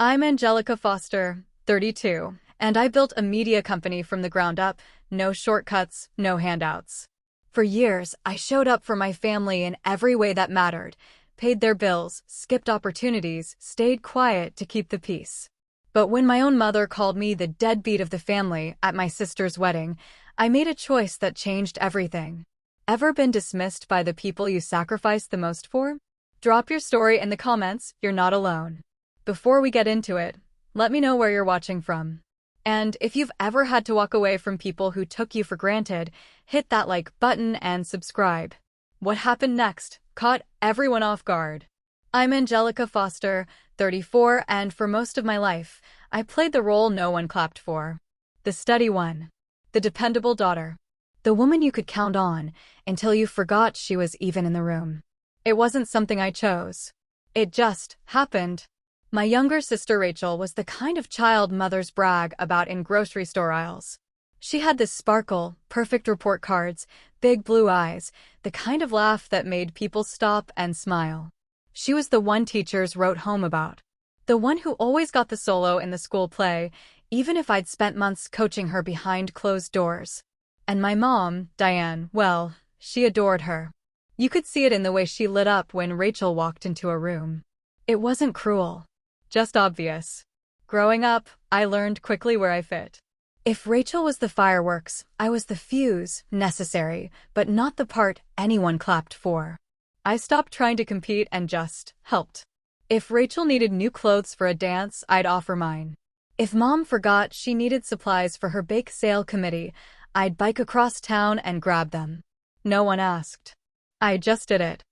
I'm Angelica Foster, 32, and I built a media company from the ground up, no shortcuts, no handouts. For years, I showed up for my family in every way that mattered, paid their bills, skipped opportunities, stayed quiet to keep the peace. But when my own mother called me the deadbeat of the family at my sister's wedding, I made a choice that changed everything. Ever been dismissed by the people you sacrificed the most for? Drop your story in the comments, you're not alone. Before we get into it, let me know where you're watching from. And if you've ever had to walk away from people who took you for granted, hit that like button and subscribe. What happened next caught everyone off guard. I'm Angelica Foster, 34, and for most of my life, I played the role no one clapped for. The steady one. The dependable daughter. The woman you could count on until you forgot she was even in the room. It wasn't something I chose. It just happened. My younger sister Rachel was the kind of child mothers brag about in grocery store aisles. She had this sparkle, perfect report cards, big blue eyes, the kind of laugh that made people stop and smile. She was the one teachers wrote home about. The one who always got the solo in the school play, even if I'd spent months coaching her behind closed doors. And my mom, Diane, well, she adored her. You could see it in the way she lit up when Rachel walked into a room. It wasn't cruel. Just obvious. Growing up, I learned quickly where I fit. If Rachel was the fireworks, I was the fuse, necessary, but not the part anyone clapped for. I stopped trying to compete and just helped. If Rachel needed new clothes for a dance, I'd offer mine. If Mom forgot she needed supplies for her bake sale committee, I'd bike across town and grab them. No one asked. I just did it.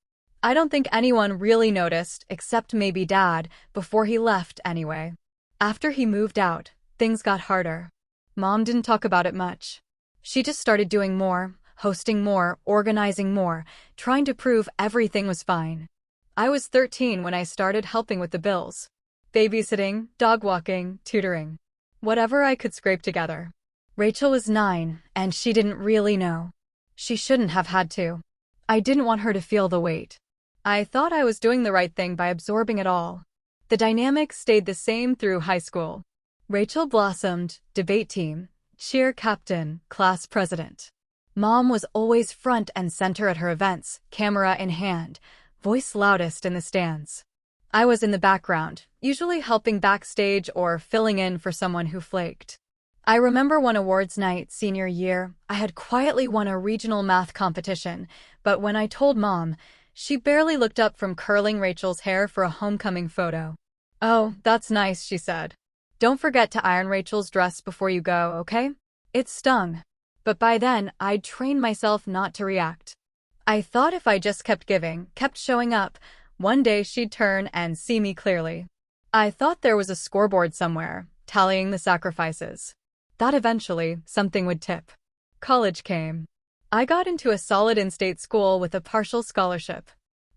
I don't think anyone really noticed, except maybe Dad, before he left anyway. After he moved out, things got harder. Mom didn't talk about it much. She just started doing more, hosting more, organizing more, trying to prove everything was fine. I was 13 when I started helping with the bills. Babysitting, dog walking, tutoring. Whatever I could scrape together. Rachel was 9, and she didn't really know. She shouldn't have had to. I didn't want her to feel the weight. I thought I was doing the right thing by absorbing it all. The dynamic stayed the same through high school. Rachel blossomed, debate team, cheer captain, class president. Mom was always front and center at her events, camera in hand, voice loudest in the stands. I was in the background, usually helping backstage or filling in for someone who flaked. I remember one awards night senior year, I had quietly won a regional math competition, but when I told Mom, she barely looked up from curling Rachel's hair for a homecoming photo. "Oh, that's nice," she said. "Don't forget to iron Rachel's dress before you go, okay?" It stung. But by then, I'd trained myself not to react. I thought if I just kept giving, kept showing up, one day she'd turn and see me clearly. I thought there was a scoreboard somewhere, tallying the sacrifices. That eventually, something would tip. College came. I got into a solid in-state school with a partial scholarship.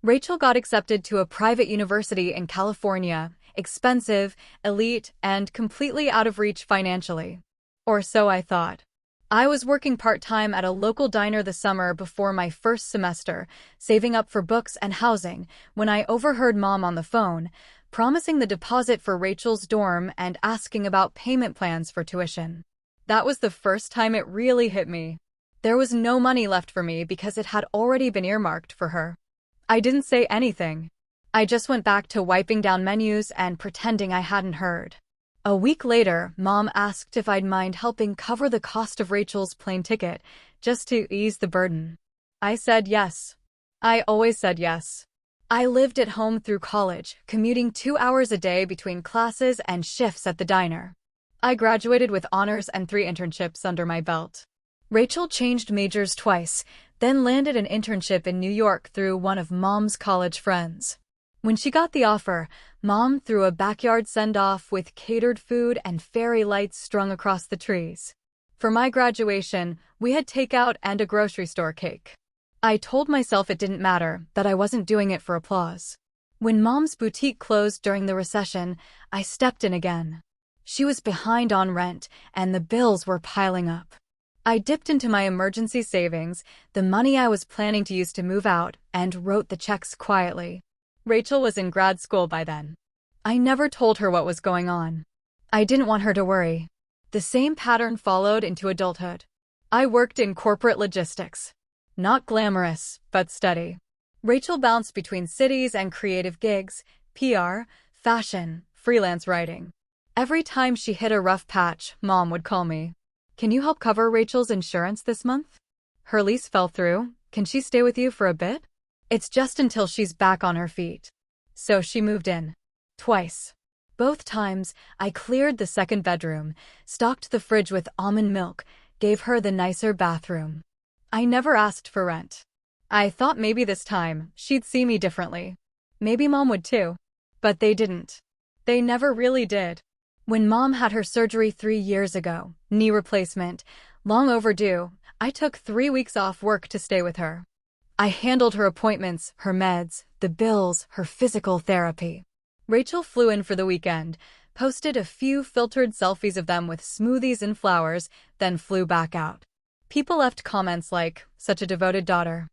Rachel got accepted to a private university in California, expensive, elite, and completely out of reach financially. Or so I thought. I was working part-time at a local diner the summer before my first semester, saving up for books and housing, when I overheard Mom on the phone, promising the deposit for Rachel's dorm and asking about payment plans for tuition. That was the first time it really hit me. There was no money left for me because it had already been earmarked for her. I didn't say anything. I just went back to wiping down menus and pretending I hadn't heard. A week later, Mom asked if I'd mind helping cover the cost of Rachel's plane ticket, just to ease the burden. I said yes. I always said yes. I lived at home through college, commuting 2 hours a day between classes and shifts at the diner. I graduated with honors and 3 internships under my belt. Rachel changed majors twice, then landed an internship in New York through one of Mom's college friends. When she got the offer, Mom threw a backyard send-off with catered food and fairy lights strung across the trees. For my graduation, we had takeout and a grocery store cake. I told myself it didn't matter, that I wasn't doing it for applause. When Mom's boutique closed during the recession, I stepped in again. She was behind on rent, and the bills were piling up. I dipped into my emergency savings, the money I was planning to use to move out, and wrote the checks quietly. Rachel was in grad school by then. I never told her what was going on. I didn't want her to worry. The same pattern followed into adulthood. I worked in corporate logistics. Not glamorous, but steady. Rachel bounced between cities and creative gigs, PR, fashion, freelance writing. Every time she hit a rough patch, Mom would call me. Can you help cover Rachel's insurance this month? Her lease fell through. Can she stay with you for a bit? It's just until she's back on her feet. So she moved in. Twice. Both times, I cleared the second bedroom, stocked the fridge with almond milk, gave her the nicer bathroom. I never asked for rent. I thought maybe this time, she'd see me differently. Maybe Mom would too. But they didn't. They never really did. When Mom had her surgery 3 years ago, knee replacement, long overdue, I took 3 weeks off work to stay with her. I handled her appointments, her meds, the bills, her physical therapy. Rachel flew in for the weekend, posted a few filtered selfies of them with smoothies and flowers, then flew back out. People left comments like, "Such a devoted daughter."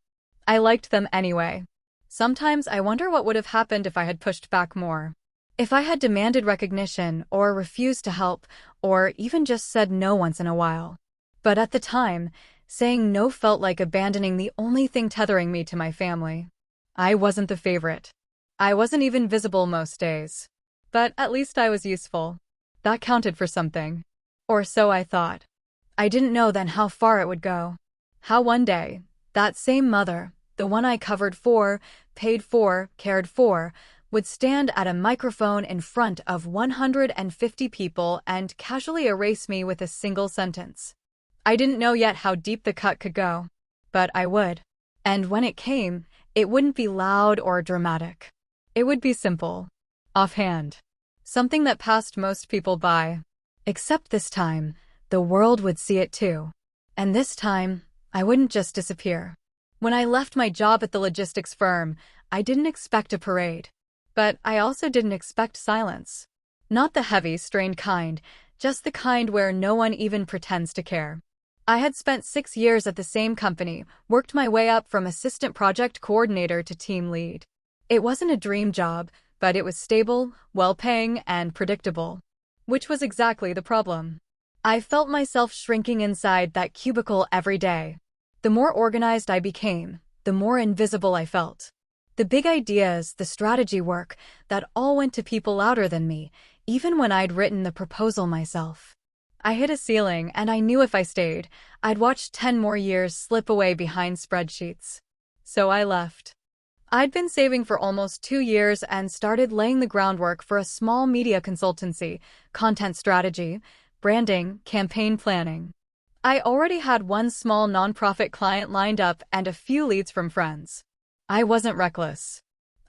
I liked them anyway. Sometimes I wonder what would have happened if I had pushed back more. If I had demanded recognition, or refused to help, or even just said no once in a while. But at the time, saying no felt like abandoning the only thing tethering me to my family. I wasn't the favorite. I wasn't even visible most days. But at least I was useful. That counted for something. Or so I thought. I didn't know then how far it would go. How one day, that same mother, the one I covered for, paid for, cared for, would stand at a microphone in front of 150 people and casually erase me with a single sentence. I didn't know yet how deep the cut could go. But I would. And when it came, it wouldn't be loud or dramatic. It would be simple. Offhand. Something that passed most people by. Except this time, the world would see it too. And this time, I wouldn't just disappear. When I left my job at the logistics firm, I didn't expect a parade. But I also didn't expect silence. Not the heavy, strained kind, just the kind where no one even pretends to care. I had spent 6 years at the same company, worked my way up from assistant project coordinator to team lead. It wasn't a dream job, but it was stable, well-paying, and predictable. Which was exactly the problem. I felt myself shrinking inside that cubicle every day. The more organized I became, the more invisible I felt. The big ideas, the strategy work, that all went to people louder than me, even when I'd written the proposal myself. I hit a ceiling, and I knew if I stayed, I'd watch 10 more years slip away behind spreadsheets. So I left. I'd been saving for almost 2 years and started laying the groundwork for a small media consultancy, content strategy, branding, campaign planning. I already had one small nonprofit client lined up and a few leads from friends. I wasn't reckless.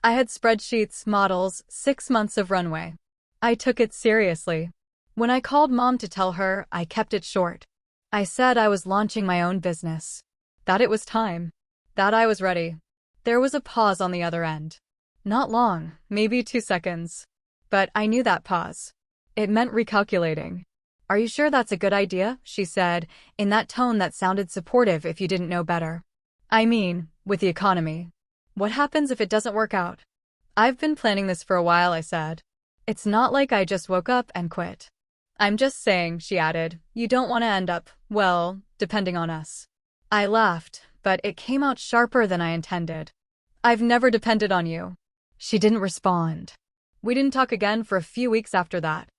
I had spreadsheets, models, 6 months of runway. I took it seriously. When I called Mom to tell her, I kept it short. I said I was launching my own business. That it was time. That I was ready. There was a pause on the other end. Not long, maybe 2 seconds. But I knew that pause. It meant recalculating. "Are you sure that's a good idea?" she said, in that tone that sounded supportive if you didn't know better. "I mean, with the economy. What happens if it doesn't work out?" "I've been planning this for a while," I said. "It's not like I just woke up and quit." "I'm just saying," she added, "you don't want to end up, well, depending on us." I laughed, but it came out sharper than I intended. "I've never depended on you." She didn't respond. We didn't talk again for a few weeks after that.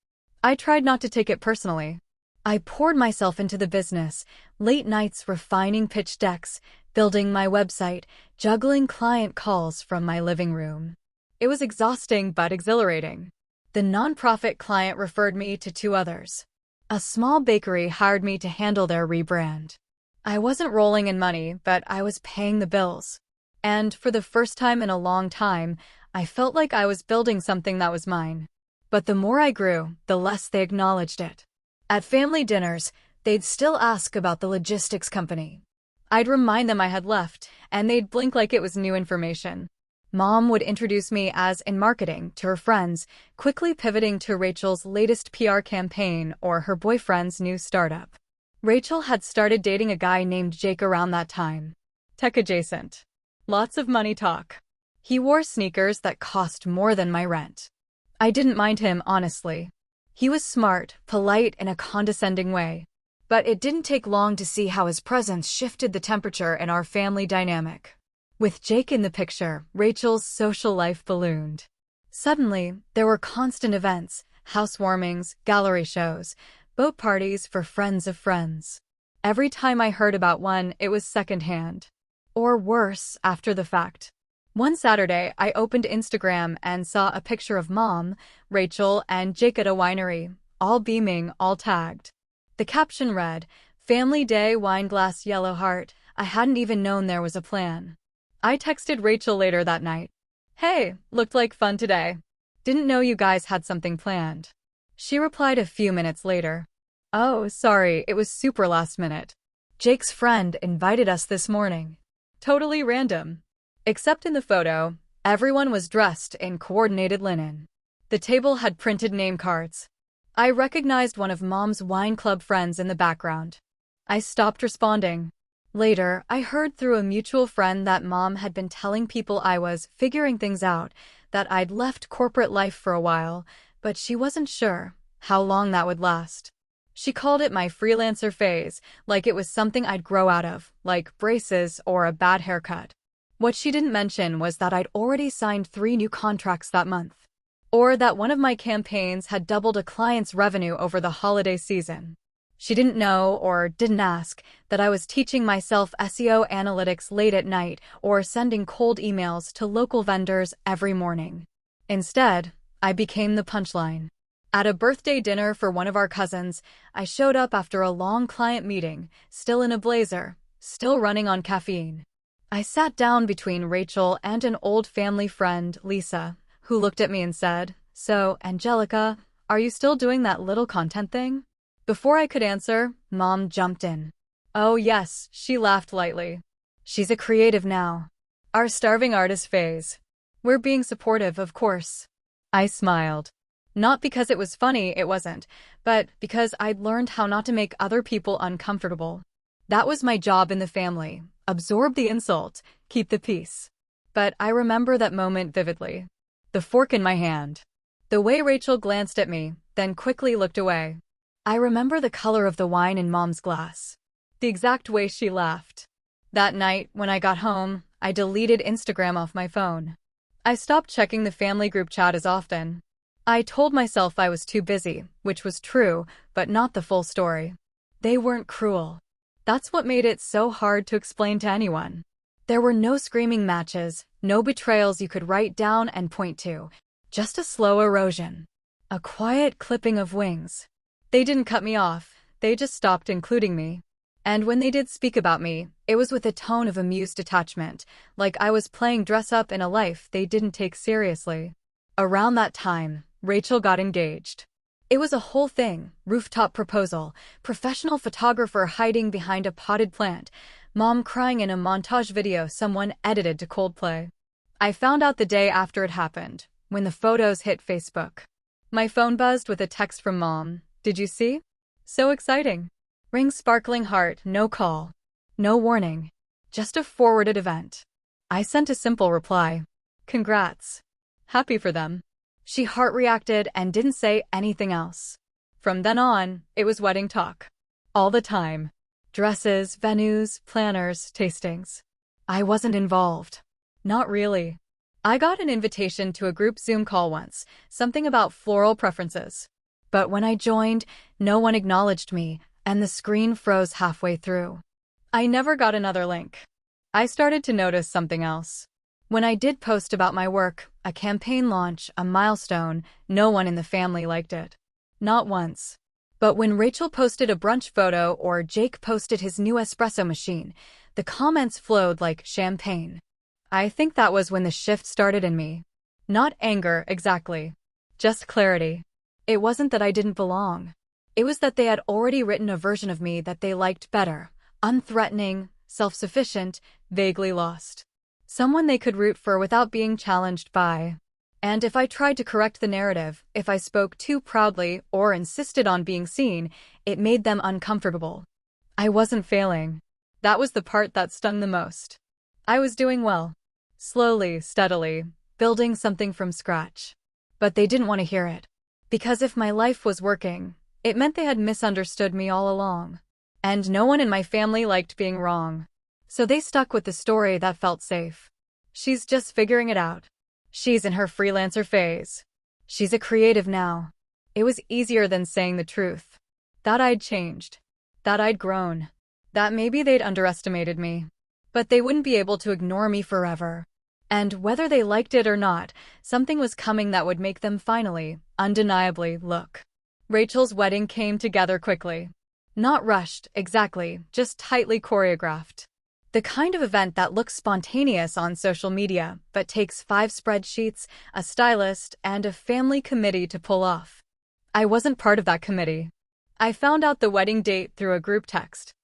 I tried not to take it personally. I poured myself into the business, late nights refining pitch decks, building my website, juggling client calls from my living room. It was exhausting but exhilarating. The nonprofit client referred me to 2 others. A small bakery hired me to handle their rebrand. I wasn't rolling in money, but I was paying the bills. And for the first time in a long time, I felt like I was building something that was mine. But the more I grew, the less they acknowledged it. At family dinners, they'd still ask about the logistics company. I'd remind them I had left, and they'd blink like it was new information. Mom would introduce me as in marketing to her friends, quickly pivoting to Rachel's latest PR campaign or her boyfriend's new startup. Rachel had started dating a guy named Jake around that time. Tech adjacent. Lots of money talk. He wore sneakers that cost more than my rent. I didn't mind him, honestly. He was smart, polite in a condescending way. But it didn't take long to see how his presence shifted the temperature in our family dynamic. With Jake in the picture, Rachel's social life ballooned. Suddenly, there were constant events, housewarmings, gallery shows, boat parties for friends of friends. Every time I heard about one, it was secondhand. Or worse, after the fact. One Saturday, I opened Instagram and saw a picture of Mom, Rachel, and Jake at a winery, all beaming, all tagged. The caption read, "Family Day, wine glass, yellow heart." I hadn't even known there was a plan. I texted Rachel later that night. "Hey, looked like fun today. Didn't know you guys had something planned." She replied a few minutes later. "Oh, sorry, it was super last minute. Jake's friend invited us this morning. Totally random." Except in the photo, everyone was dressed in coordinated linen. The table had printed name cards. I recognized one of Mom's wine club friends in the background. I stopped responding. Later, I heard through a mutual friend that Mom had been telling people I was figuring things out, that I'd left corporate life for a while, but she wasn't sure how long that would last. She called it my freelancer phase, like it was something I'd grow out of, like braces or a bad haircut. What she didn't mention was that I'd already signed 3 new contracts that month. Or that one of my campaigns had doubled a client's revenue over the holiday season. She didn't know, or didn't ask, that I was teaching myself SEO analytics late at night or sending cold emails to local vendors every morning. Instead, I became the punchline. At a birthday dinner for one of our cousins, I showed up after a long client meeting, still in a blazer, still running on caffeine. I sat down between Rachel and an old family friend, Lisa, who looked at me and said, "So, Angelica, are you still doing that little content thing?" Before I could answer, Mom jumped in. "Oh yes," she laughed lightly. "She's a creative now. Our starving artist phase. We're being supportive, of course." I smiled. Not because it was funny, it wasn't, but because I'd learned how not to make other people uncomfortable. That was my job in the family. Absorb the insult, keep the peace. But I remember that moment vividly. The fork in my hand. The way Rachel glanced at me, then quickly looked away. I remember the color of the wine in Mom's glass. The exact way she laughed. That night, when I got home, I deleted Instagram off my phone. I stopped checking the family group chat as often. I told myself I was too busy, which was true, but not the full story. They weren't cruel. That's what made it so hard to explain to anyone. There were no screaming matches, no betrayals you could write down and point to, just a slow erosion. A quiet clipping of wings. They didn't cut me off, they just stopped including me. And when they did speak about me, it was with a tone of amused detachment, like I was playing dress-up in a life they didn't take seriously. Around that time, Rachel got engaged. It was a whole thing, rooftop proposal, professional photographer hiding behind a potted plant, Mom crying in a montage video someone edited to Coldplay. I found out the day after it happened, when the photos hit Facebook. My phone buzzed with a text from Mom. "Did you see? So exciting." Ring sparkling heart, no call. No warning. Just a forwarded event. I sent a simple reply. "Congrats. Happy for them." She heart-reacted and didn't say anything else. From then on, it was wedding talk. All the time. Dresses, venues, planners, tastings. I wasn't involved. Not really. I got an invitation to a group Zoom call once, something about floral preferences. But when I joined, no one acknowledged me, and the screen froze halfway through. I never got another link. I started to notice something else. When I did post about my work, a campaign launch, a milestone, no one in the family liked it. Not once. But when Rachel posted a brunch photo or Jake posted his new espresso machine, the comments flowed like champagne. I think that was when the shift started in me. Not anger, exactly. Just clarity. It wasn't that I didn't belong. It was that they had already written a version of me that they liked better, unthreatening, self-sufficient, vaguely lost. Someone they could root for without being challenged by. And if I tried to correct the narrative, if I spoke too proudly or insisted on being seen, it made them uncomfortable. I wasn't failing. That was the part that stung the most. I was doing well. Slowly, steadily, building something from scratch. But they didn't want to hear it. Because if my life was working, it meant they had misunderstood me all along. And no one in my family liked being wrong. So they stuck with the story that felt safe. She's just figuring it out. She's in her freelancer phase. She's a creative now. It was easier than saying the truth. That I'd changed. That I'd grown. That maybe they'd underestimated me. But they wouldn't be able to ignore me forever. And whether they liked it or not, something was coming that would make them finally, undeniably, look. Rachel's wedding came together quickly. Not rushed, exactly, just tightly choreographed. The kind of event that looks spontaneous on social media, but takes 5 spreadsheets, a stylist, and a family committee to pull off. I wasn't part of that committee. I found out the wedding date through a group text.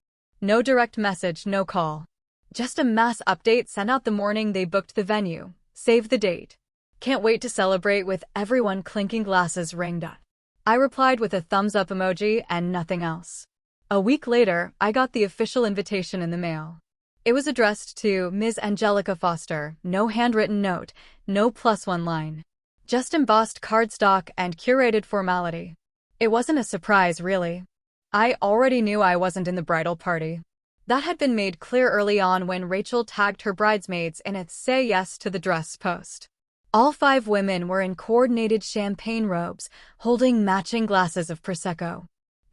No direct message, no call. Just a mass update sent out the morning they booked the venue. Save the date. Can't wait to celebrate with everyone clinking glasses ringed up. I replied with a thumbs up emoji and nothing else. A week later, I got the official invitation in the mail. It was addressed to Ms. Angelica Foster, no handwritten note, no +1 line. Just embossed cardstock and curated formality. It wasn't a surprise, really. I already knew I wasn't in the bridal party. That had been made clear early on when Rachel tagged her bridesmaids in its "Say Yes to the Dress" post. All 5 women were in coordinated champagne robes, holding matching glasses of Prosecco.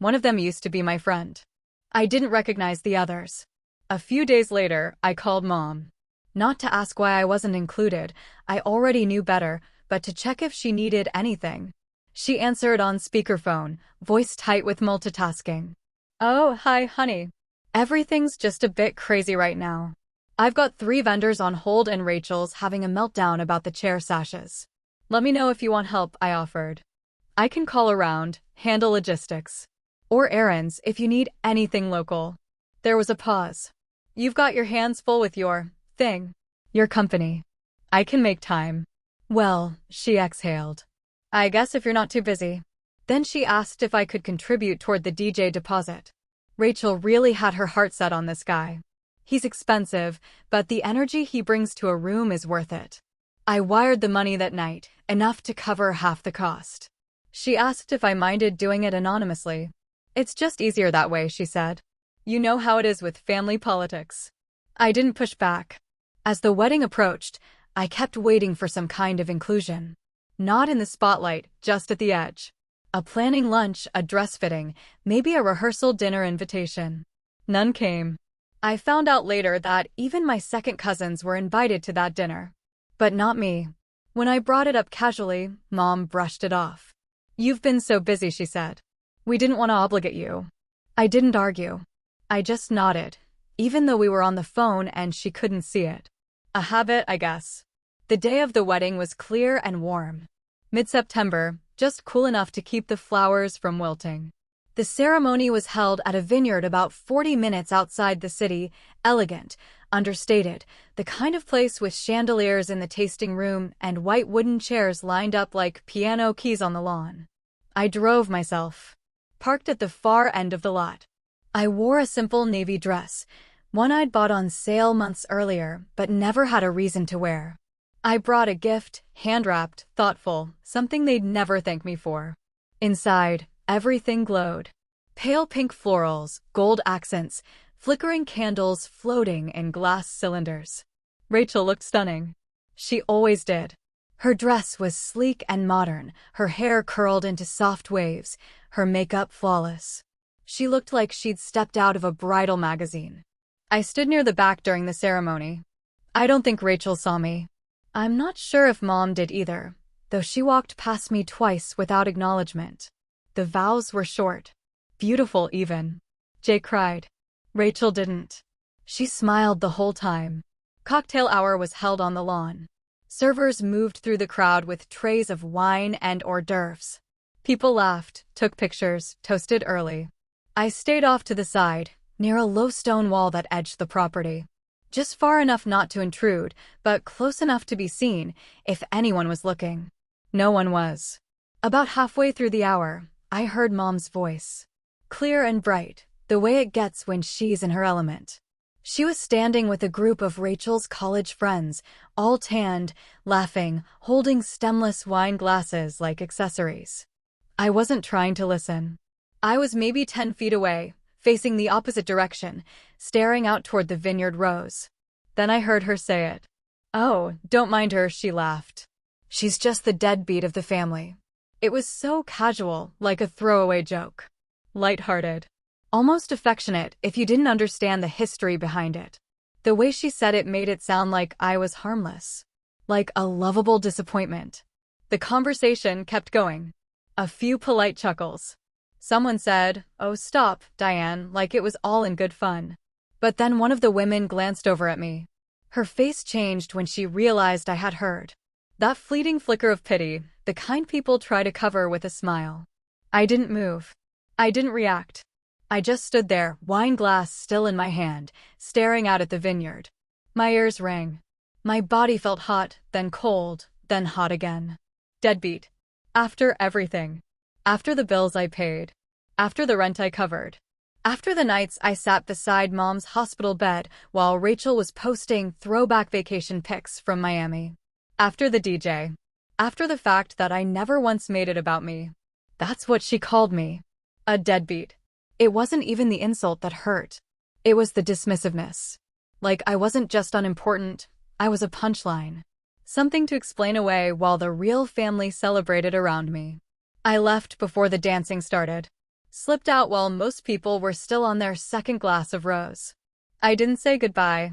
One of them used to be my friend. I didn't recognize the others. A few days later, I called Mom. Not to ask why I wasn't included, I already knew better, but to check if she needed anything. She answered on speakerphone, voice tight with multitasking. "Oh, hi, honey. Everything's just a bit crazy right now. I've got 3 vendors on hold and Rachel's having a meltdown about the chair sashes. Let me know if you want help," I offered. "I can call around, handle logistics. Or errands if you need anything local." There was a pause. "You've got your hands full with your company. I can make time." "Well," she exhaled. "I guess if you're not too busy." Then she asked if I could contribute toward the DJ deposit. Rachel really had her heart set on this guy. He's expensive, but the energy he brings to a room is worth it. I wired the money that night, enough to cover half the cost. She asked if I minded doing it anonymously. "It's just easier that way," she said. "You know how it is with family politics." I didn't push back. As the wedding approached, I kept waiting for some kind of inclusion. Not in the spotlight, just at the edge. A planning lunch, a dress fitting, maybe a rehearsal dinner invitation. None came. I found out later that even my second cousins were invited to that dinner. But not me. When I brought it up casually, Mom brushed it off. "You've been so busy," she said. "We didn't want to obligate you." I didn't argue. I just nodded, even though we were on the phone and she couldn't see it. A habit, I guess. The day of the wedding was clear and warm. Mid-September, just cool enough to keep the flowers from wilting. The ceremony was held at a vineyard about 40 minutes outside the city, elegant, understated, the kind of place with chandeliers in the tasting room and white wooden chairs lined up like piano keys on the lawn. I drove myself. Parked at the far end of the lot. I wore a simple navy dress, one I'd bought on sale months earlier, but never had a reason to wear. I brought a gift, hand-wrapped, thoughtful, something they'd never thank me for. Inside, everything glowed. Pale pink florals, gold accents, flickering candles floating in glass cylinders. Rachel looked stunning. She always did. Her dress was sleek and modern, her hair curled into soft waves, her makeup flawless. She looked like she'd stepped out of a bridal magazine. I stood near the back during the ceremony. I don't think Rachel saw me. I'm not sure if Mom did either, though she walked past me twice without acknowledgement. The vows were short. Beautiful, even. Jay cried. Rachel didn't. She smiled the whole time. Cocktail hour was held on the lawn. Servers moved through the crowd with trays of wine and hors d'oeuvres. People laughed, took pictures, toasted early. I stayed off to the side, near a low stone wall that edged the property. Just far enough not to intrude, but close enough to be seen, if anyone was looking. No one was. About halfway through the hour, I heard Mom's voice. Clear and bright, the way it gets when she's in her element. She was standing with a group of Rachel's college friends, all tanned, laughing, holding stemless wine glasses like accessories. I wasn't trying to listen. I was maybe 10 feet away, facing the opposite direction, staring out toward the vineyard rows. Then I heard her say it. "Oh, don't mind her," she laughed. "She's just the deadbeat of the family." It was so casual, like a throwaway joke. Lighthearted. Almost affectionate if you didn't understand the history behind it. The way she said it made it sound like I was harmless. Like a lovable disappointment. The conversation kept going. A few polite chuckles. Someone said, "Oh, stop, Diane," like it was all in good fun. But then one of the women glanced over at me. Her face changed when she realized I had heard. That fleeting flicker of pity, the kind people try to cover with a smile. I didn't move. I didn't react. I just stood there, wine glass still in my hand, staring out at the vineyard. My ears rang. My body felt hot, then cold, then hot again. Deadbeat. After everything. After the bills I paid. After the rent I covered. After the nights I sat beside Mom's hospital bed while Rachel was posting throwback vacation pics from Miami. After the DJ. After the fact that I never once made it about me. That's what she called me. A deadbeat. It wasn't even the insult that hurt. It was the dismissiveness. Like I wasn't just unimportant, I was a punchline. Something to explain away while the real family celebrated around me. I left before the dancing started. Slipped out while most people were still on their second glass of rose. I didn't say goodbye.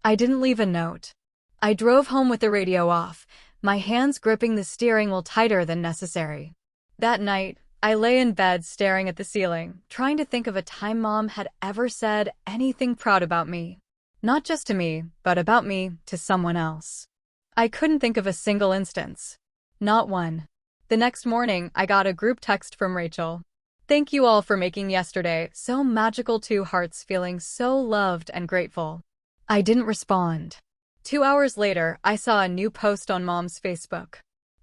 I didn't leave a note. I drove home with the radio off, my hands gripping the steering wheel tighter than necessary. That night, I lay in bed staring at the ceiling, trying to think of a time Mom had ever said anything proud about me. Not just to me, but about me to someone else. I couldn't think of a single instance. Not one. The next morning, I got a group text from Rachel. "Thank you all for making yesterday so magical, 2 hearts feeling so loved and grateful." I didn't respond. 2 hours later, I saw a new post on Mom's Facebook.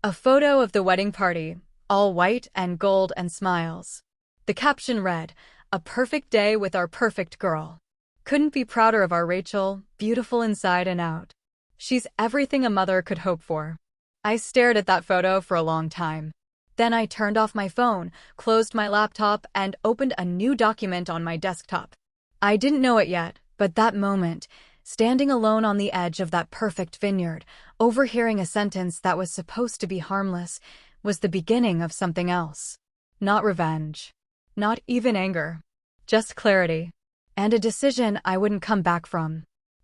A photo of the wedding party, all white and gold and smiles. The caption read, "A perfect day with our perfect girl. Couldn't be prouder of our Rachel, beautiful inside and out. She's everything a mother could hope for." I stared at that photo for a long time. Then I turned off my phone, closed my laptop, and opened a new document on my desktop. I didn't know it yet, but that moment, standing alone on the edge of that perfect vineyard, overhearing a sentence that was supposed to be harmless, was the beginning of something else. Not revenge. Not even anger. Just clarity. And a decision I wouldn't come back from.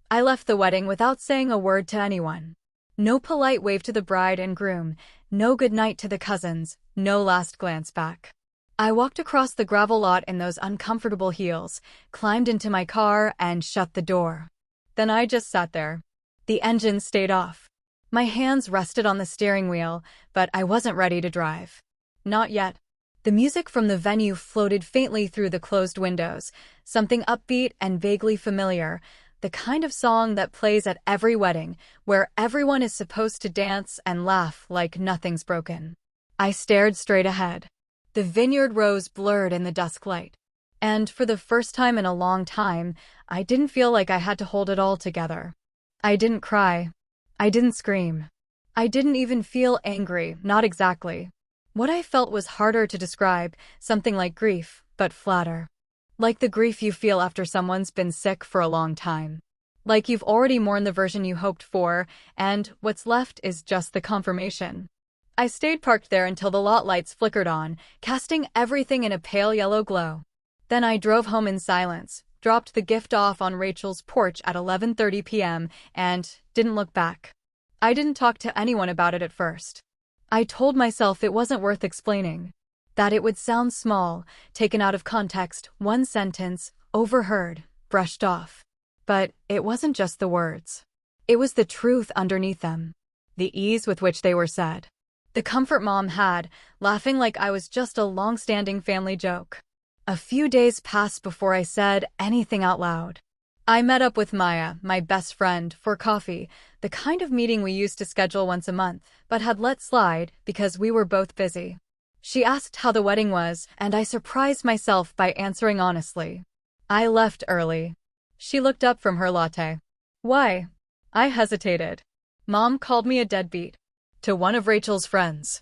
I left the wedding without saying a word to anyone. No polite wave to the bride and groom, no goodnight to the cousins, no last glance back. I walked across the gravel lot in those uncomfortable heels, climbed into my car, and shut the door. Then I just sat there. The engine stayed off. My hands rested on the steering wheel, but I wasn't ready to drive. Not yet. The music from the venue floated faintly through the closed windows, something upbeat and vaguely familiar, the kind of song that plays at every wedding, where everyone is supposed to dance and laugh like nothing's broken. I stared straight ahead. The vineyard rows blurred in the dusk light. And for the first time in a long time, I didn't feel like I had to hold it all together. I didn't cry. I didn't scream. I didn't even feel angry, not exactly. What I felt was harder to describe, something like grief, but flatter. Like the grief you feel after someone's been sick for a long time. Like you've already mourned the version you hoped for, and what's left is just the confirmation. I stayed parked there until the lot lights flickered on, casting everything in a pale yellow glow. Then I drove home in silence, dropped the gift off on Rachel's porch at 11:30 p.m., and didn't look back. I didn't talk to anyone about it at first. I told myself it wasn't worth explaining. That it would sound small, taken out of context, one sentence, overheard, brushed off. But it wasn't just the words. It was the truth underneath them. The ease with which they were said. The comfort Mom had, laughing like I was just a long-standing family joke. A few days passed before I said anything out loud. I met up with Maya, my best friend, for coffee, the kind of meeting we used to schedule once a month, but had let slide because we were both busy. She asked how the wedding was, and I surprised myself by answering honestly. I left early. She looked up from her latte. Why? I hesitated. Mom called me a deadbeat. To one of Rachel's friends.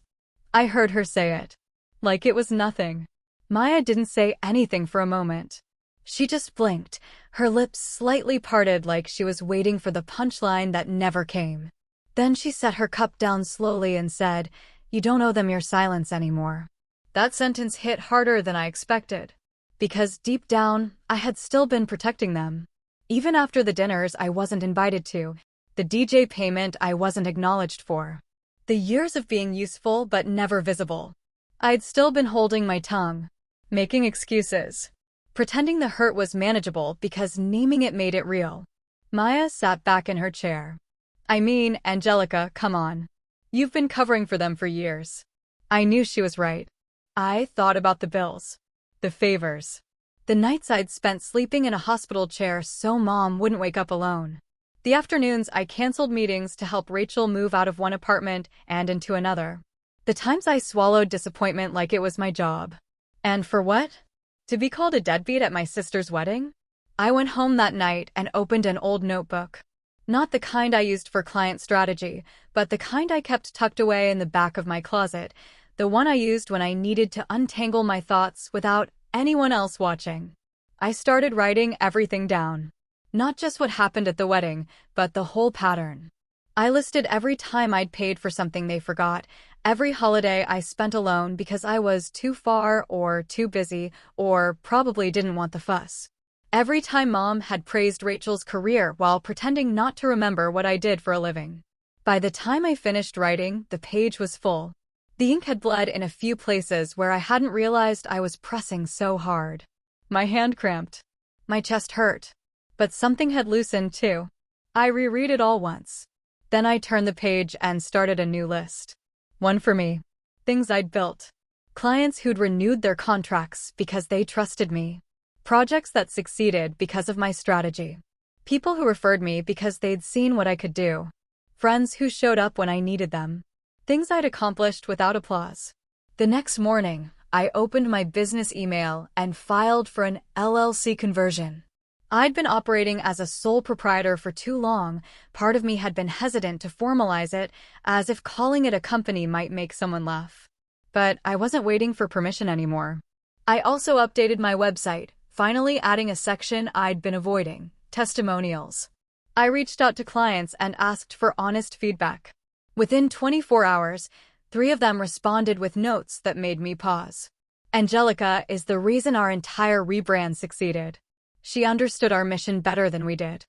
I heard her say it. Like it was nothing. Maya didn't say anything for a moment. She just blinked, her lips slightly parted like she was waiting for the punchline that never came. Then she set her cup down slowly and said, "You don't owe them your silence anymore." That sentence hit harder than I expected. Because deep down, I had still been protecting them. Even after the dinners I wasn't invited to, the DJ payment I wasn't acknowledged for. The years of being useful but never visible. I'd still been holding my tongue. Making excuses. Pretending the hurt was manageable because naming it made it real. Maya sat back in her chair. I mean, Angelica, come on. You've been covering for them for years. I knew she was right. I thought about the bills. The favors. The nights I'd spent sleeping in a hospital chair so Mom wouldn't wake up alone. The afternoons I canceled meetings to help Rachel move out of one apartment and into another. The times I swallowed disappointment like it was my job. And for what? To be called a deadbeat at my sister's wedding? I went home that night and opened an old notebook. Not the kind I used for client strategy, but the kind I kept tucked away in the back of my closet, the one I used when I needed to untangle my thoughts without anyone else watching. I started writing everything down. Not just what happened at the wedding, but the whole pattern. I listed every time I'd paid for something they forgot, every holiday I spent alone because I was too far or too busy or probably didn't want the fuss. Every time Mom had praised Rachel's career while pretending not to remember what I did for a living. By the time I finished writing, the page was full. The ink had bled in a few places where I hadn't realized I was pressing so hard. My hand cramped. My chest hurt. But something had loosened too. I reread it all once. Then I turned the page and started a new list. One for me. Things I'd built. Clients who'd renewed their contracts because they trusted me. Projects that succeeded because of my strategy. People who referred me because they'd seen what I could do. Friends who showed up when I needed them. Things I'd accomplished without applause. The next morning, I opened my business email and filed for an LLC conversion. I'd been operating as a sole proprietor for too long. Part of me had been hesitant to formalize it, as if calling it a company might make someone laugh. But I wasn't waiting for permission anymore. I also updated my website, finally adding a section I'd been avoiding: testimonials. I reached out to clients and asked for honest feedback. Within 24 hours, 3 of them responded with notes that made me pause. Angelica is the reason our entire rebrand succeeded. She understood our mission better than we did.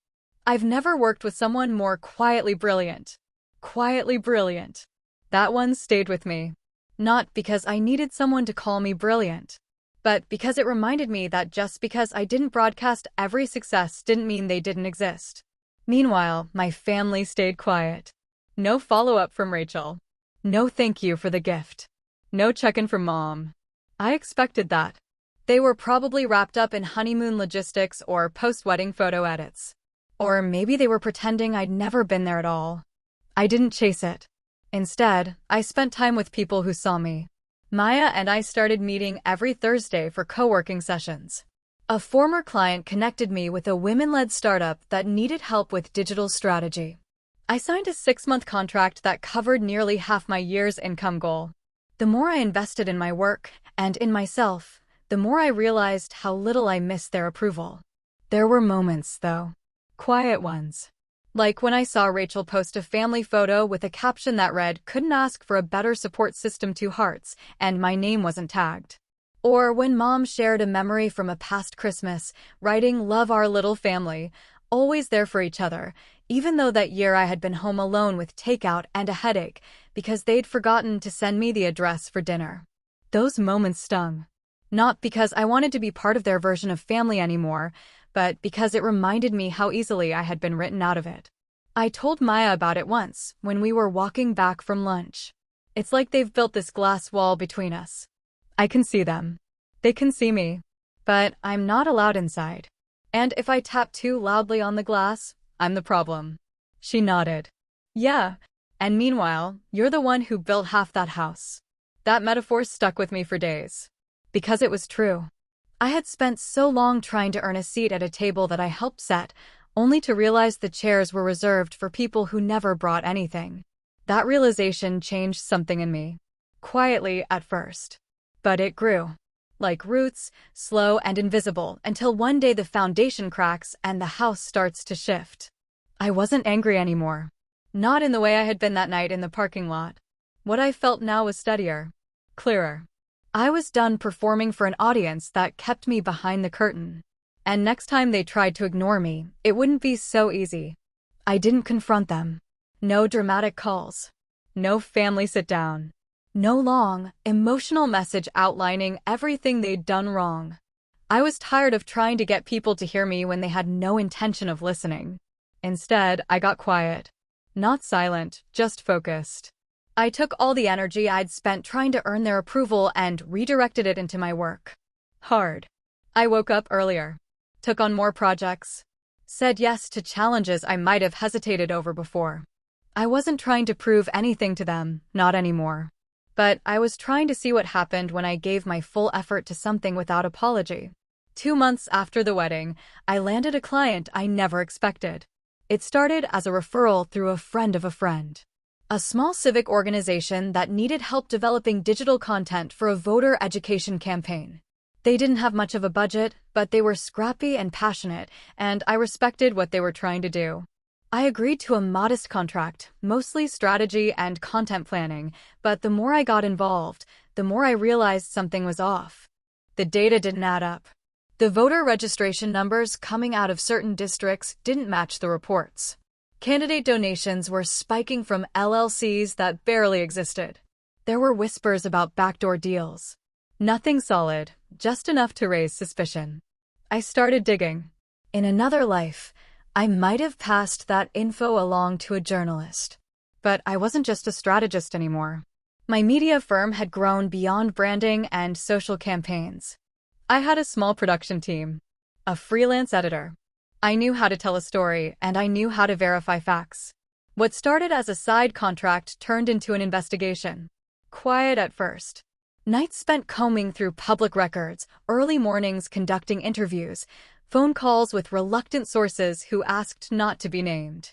I've never worked with someone more quietly brilliant. Quietly brilliant. That one stayed with me. Not because I needed someone to call me brilliant, but because it reminded me that just because I didn't broadcast every success didn't mean they didn't exist. Meanwhile, my family stayed quiet. No follow-up from Rachel. No thank you for the gift. No check-in from Mom. I expected that. They were probably wrapped up in honeymoon logistics or post-wedding photo edits. Or maybe they were pretending I'd never been there at all. I didn't chase it. Instead, I spent time with people who saw me. Maya and I started meeting every Thursday for co-working sessions. A former client connected me with a women-led startup that needed help with digital strategy. I signed a 6-month contract that covered nearly half my year's income goal. The more I invested in my work and in myself, the more I realized how little I missed their approval. There were moments, though. Quiet ones. Like when I saw Rachel post a family photo with a caption that read, "Couldn't ask for a better support system, 2 hearts," and my name wasn't tagged. Or when Mom shared a memory from a past Christmas, writing, "Love our little family, always there for each other," even though that year I had been home alone with takeout and a headache because they'd forgotten to send me the address for dinner. Those moments stung. Not because I wanted to be part of their version of family anymore, but because it reminded me how easily I had been written out of it. I told Maya about it once, when we were walking back from lunch. It's like they've built this glass wall between us. I can see them. They can see me. But I'm not allowed inside. And if I tap too loudly on the glass, I'm the problem. She nodded. Yeah. And meanwhile, you're the one who built half that house. That metaphor stuck with me for days. Because it was true. I had spent so long trying to earn a seat at a table that I helped set, only to realize the chairs were reserved for people who never brought anything. That realization changed something in me. Quietly at first. But it grew. Like roots, slow and invisible, until one day the foundation cracks and the house starts to shift. I wasn't angry anymore. Not in the way I had been that night in the parking lot. What I felt now was steadier. Clearer. I was done performing for an audience that kept me behind the curtain. And next time they tried to ignore me, it wouldn't be so easy. I didn't confront them. No dramatic calls. No family sit-down. No long, emotional message outlining everything they'd done wrong. I was tired of trying to get people to hear me when they had no intention of listening. Instead, I got quiet. Not silent, just focused. I took all the energy I'd spent trying to earn their approval and redirected it into my work. Hard. I woke up earlier. Took on more projects. Said yes to challenges I might have hesitated over before. I wasn't trying to prove anything to them, not anymore. But I was trying to see what happened when I gave my full effort to something without apology. 2 months after the wedding, I landed a client I never expected. It started as a referral through a friend of a friend. A small civic organization that needed help developing digital content for a voter education campaign. They didn't have much of a budget, but they were scrappy and passionate, and I respected what they were trying to do. I agreed to a modest contract, mostly strategy and content planning, but the more I got involved, the more I realized something was off. The data didn't add up. The voter registration numbers coming out of certain districts didn't match the reports. Candidate donations were spiking from LLCs that barely existed. There were whispers about backdoor deals. Nothing solid, just enough to raise suspicion. I started digging. In another life, I might have passed that info along to a journalist. But I wasn't just a strategist anymore. My media firm had grown beyond branding and social campaigns. I had a small production team. A freelance editor. I knew how to tell a story, and I knew how to verify facts. What started as a side contract turned into an investigation. Quiet at first. Nights spent combing through public records, early mornings conducting interviews, phone calls with reluctant sources who asked not to be named.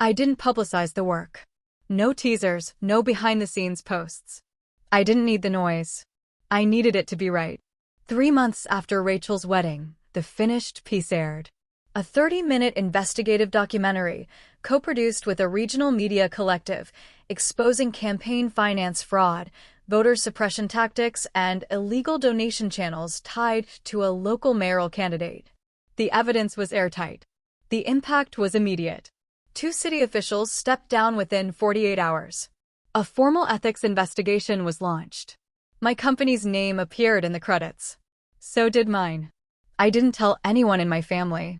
I didn't publicize the work. No teasers, no behind-the-scenes posts. I didn't need the noise. I needed it to be right. 3 months after Rachel's wedding, the finished piece aired. A 30-minute investigative documentary, co-produced with a regional media collective, exposing campaign finance fraud, voter suppression tactics, and illegal donation channels tied to a local mayoral candidate. The evidence was airtight. The impact was immediate. 2 city officials stepped down within 48 hours. A formal ethics investigation was launched. My company's name appeared in the credits. So did mine. I didn't tell anyone in my family.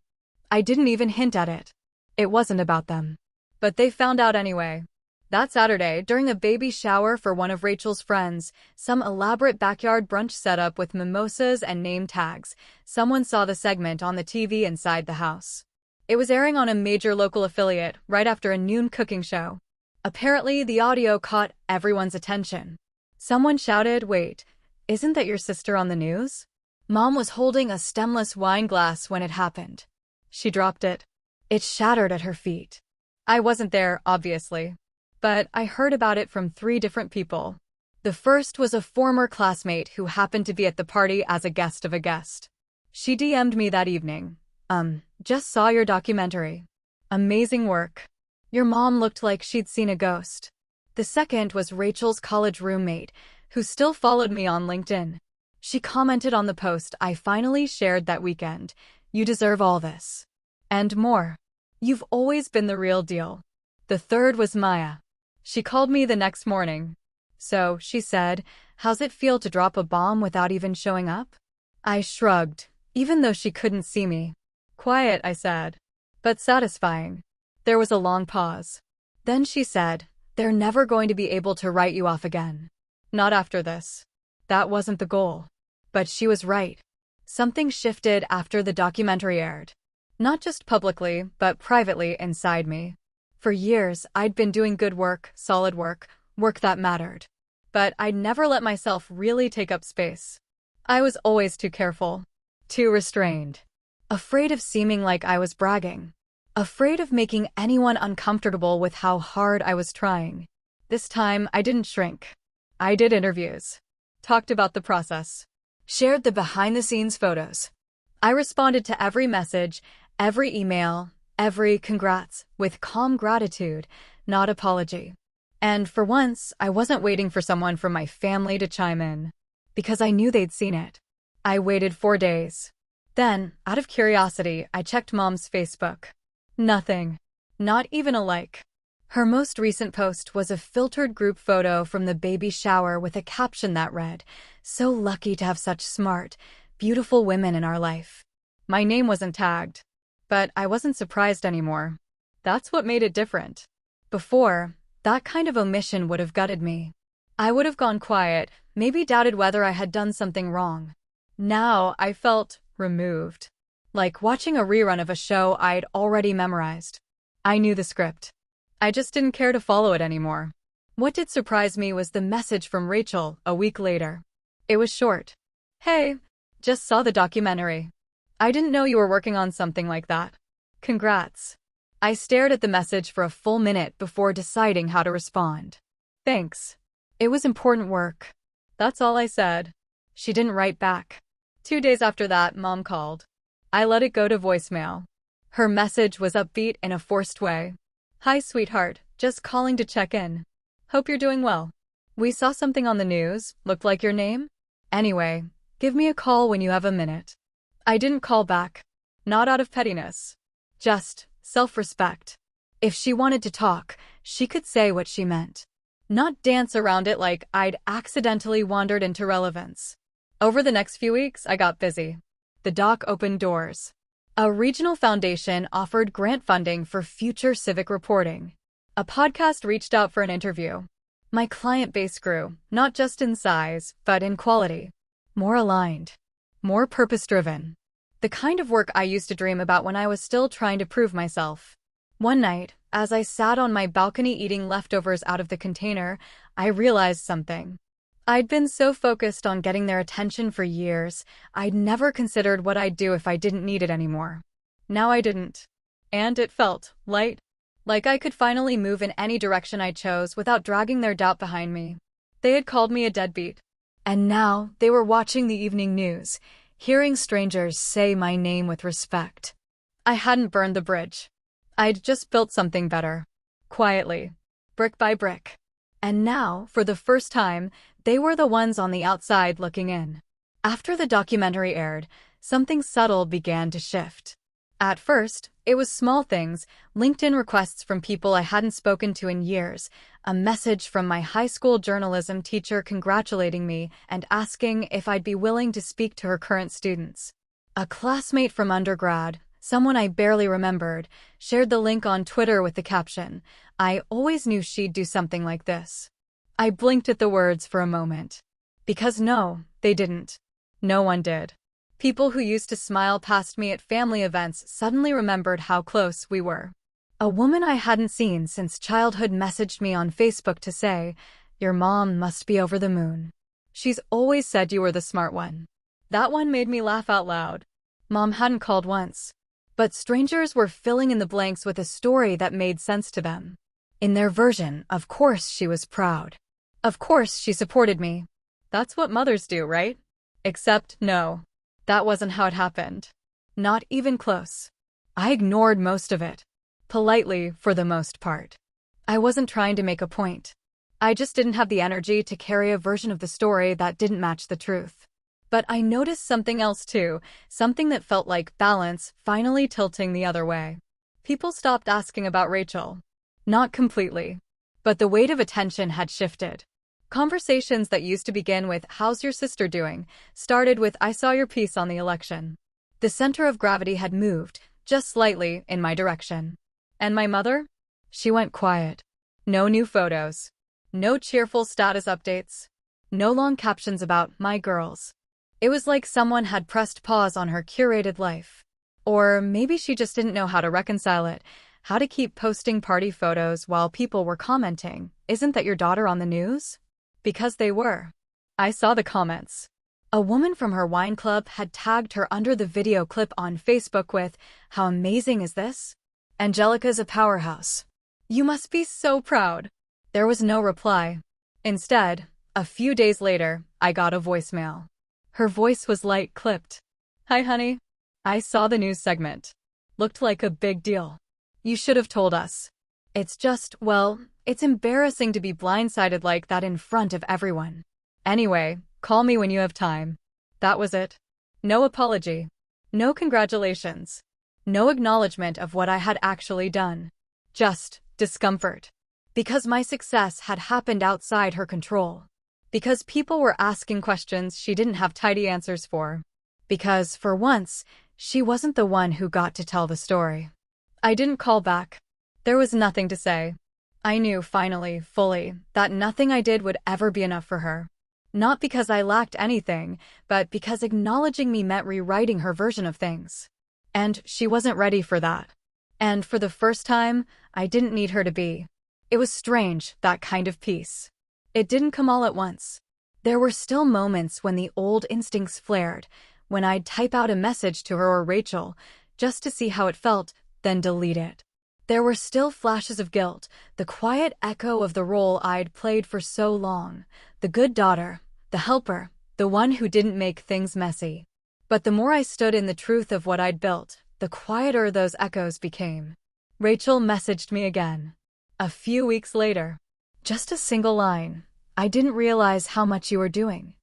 I didn't even hint at it. It wasn't about them. But they found out anyway. That Saturday, during a baby shower for one of Rachel's friends, some elaborate backyard brunch setup with mimosas and name tags, someone saw the segment on the TV inside the house. It was airing on a major local affiliate right after a noon cooking show. Apparently, the audio caught everyone's attention. Someone shouted, "Wait, isn't that your sister on the news?" Mom was holding a stemless wine glass when it happened. She dropped it. It shattered at her feet. I wasn't there, obviously. But I heard about it from 3 different people. The first was a former classmate who happened to be at the party as a guest of a guest. She DM'd me that evening. Just saw your documentary. Amazing work. Your mom looked like she'd seen a ghost. The second was Rachel's college roommate, who still followed me on LinkedIn. She commented on the post I finally shared that weekend. "You deserve all this. And more. You've always been the real deal." The third was Maya. She called me the next morning. "So," she said, "how's it feel to drop a bomb without even showing up?" I shrugged, even though she couldn't see me. "Quiet," I said. "But satisfying." There was a long pause. Then she said, "They're never going to be able to write you off again. Not after this." That wasn't the goal. But she was right. Something shifted after the documentary aired. Not just publicly, but privately inside me. For years, I'd been doing good work, solid work, work that mattered. But I'd never let myself really take up space. I was always too careful. too restrained. Afraid of seeming like I was bragging. Afraid of making anyone uncomfortable with how hard I was trying. This time, I didn't shrink. I did interviews. Talked about the process. Shared the behind-the-scenes photos. I responded to every message, every email, every congrats, with calm gratitude, not apology. And for once, I wasn't waiting for someone from my family to chime in, because I knew they'd seen it. I waited 4 days. Then, out of curiosity, I checked Mom's Facebook. Nothing. Not even a like. Her most recent post was a filtered group photo from the baby shower with a caption that read, "So lucky to have such smart, beautiful women in our life." My name wasn't tagged, but I wasn't surprised anymore. That's what made it different. Before, that kind of omission would have gutted me. I would have gone quiet, maybe doubted whether I had done something wrong. Now I felt removed. Like watching a rerun of a show I'd already memorized. I knew the script. I just didn't care to follow it anymore. What did surprise me was the message from Rachel a week later. It was short. "Hey, just saw the documentary. I didn't know you were working on something like that. Congrats." I stared at the message for a full minute before deciding how to respond. "Thanks. It was important work." That's all I said. She didn't write back. 2 days after that, Mom called. I let it go to voicemail. Her message was upbeat in a forced way. "Hi, sweetheart. Just calling to check in. Hope you're doing well. We saw something on the news. Looked like your name? Anyway, give me a call when you have a minute." I didn't call back. Not out of pettiness. Just self-respect. If she wanted to talk, she could say what she meant. Not dance around it like I'd accidentally wandered into relevance. Over the next few weeks, I got busy. The doc opened doors. A regional foundation offered grant funding for future civic reporting. A podcast reached out for an interview. My client base grew, not just in size, but in quality. More aligned. More purpose-driven. The kind of work I used to dream about when I was still trying to prove myself. One night, as I sat on my balcony eating leftovers out of the container, I realized something. I'd been so focused on getting their attention for years, I'd never considered what I'd do if I didn't need it anymore. Now I didn't. And it felt light. Like I could finally move in any direction I chose without dragging their doubt behind me. They had called me a deadbeat. And now they were watching the evening news, hearing strangers say my name with respect. I hadn't burned the bridge. I'd just built something better. Quietly. Brick by brick. And now, for the first time, they were the ones on the outside looking in. After the documentary aired, something subtle began to shift. At first, it was small things, LinkedIn requests from people I hadn't spoken to in years, a message from my high school journalism teacher congratulating me and asking if I'd be willing to speak to her current students. A classmate from undergrad, someone I barely remembered, shared the link on Twitter with the caption, "I always knew she'd do something like this." I blinked at the words for a moment. Because no, they didn't. No one did. People who used to smile past me at family events suddenly remembered how close we were. A woman I hadn't seen since childhood messaged me on Facebook to say, "Your mom must be over the moon. She's always said you were the smart one." That one made me laugh out loud. Mom hadn't called once. But strangers were filling in the blanks with a story that made sense to them. In their version, of course she was proud. Of course she supported me. That's what mothers do, right? Except, no. That wasn't how it happened. Not even close. I ignored most of it. Politely, for the most part. I wasn't trying to make a point. I just didn't have the energy to carry a version of the story that didn't match the truth. But I noticed something else too, something that felt like balance finally tilting the other way. People stopped asking about Rachel. Not completely. But the weight of attention had shifted. Conversations that used to begin with, "How's your sister doing?" started with, "I saw your piece on the election." The center of gravity had moved, just slightly, in my direction. And my mother? She went quiet. No new photos. No cheerful status updates. No long captions about "my girls." It was like someone had pressed pause on her curated life. Or maybe she just didn't know how to reconcile it, how to keep posting party photos while people were commenting, "Isn't that your daughter on the news?" Because they were. I saw the comments. A woman from her wine club had tagged her under the video clip on Facebook with, "How amazing is this? Angelica's a powerhouse. You must be so proud." There was no reply. Instead, a few days later, I got a voicemail. Her voice was light clipped. "Hi, honey. I saw the news segment. Looked like a big deal. You should have told us. It's just, well, it's embarrassing to be blindsided like that in front of everyone. Anyway, call me when you have time." That was it. No apology. No congratulations. No acknowledgement of what I had actually done. Just discomfort. Because my success had happened outside her control. Because people were asking questions she didn't have tidy answers for. Because, for once, she wasn't the one who got to tell the story. I didn't call back. There was nothing to say. I knew finally, fully, that nothing I did would ever be enough for her. Not because I lacked anything, but because acknowledging me meant rewriting her version of things. And she wasn't ready for that. And for the first time, I didn't need her to be. It was strange, that kind of peace. It didn't come all at once. There were still moments when the old instincts flared, when I'd type out a message to her or Rachel, just to see how it felt, then delete it. There were still flashes of guilt, the quiet echo of the role I'd played for so long, the good daughter, the helper, the one who didn't make things messy. But the more I stood in the truth of what I'd built, the quieter those echoes became. Rachel messaged me again. A few weeks later. Just a single line. "I didn't realize how much you were doing.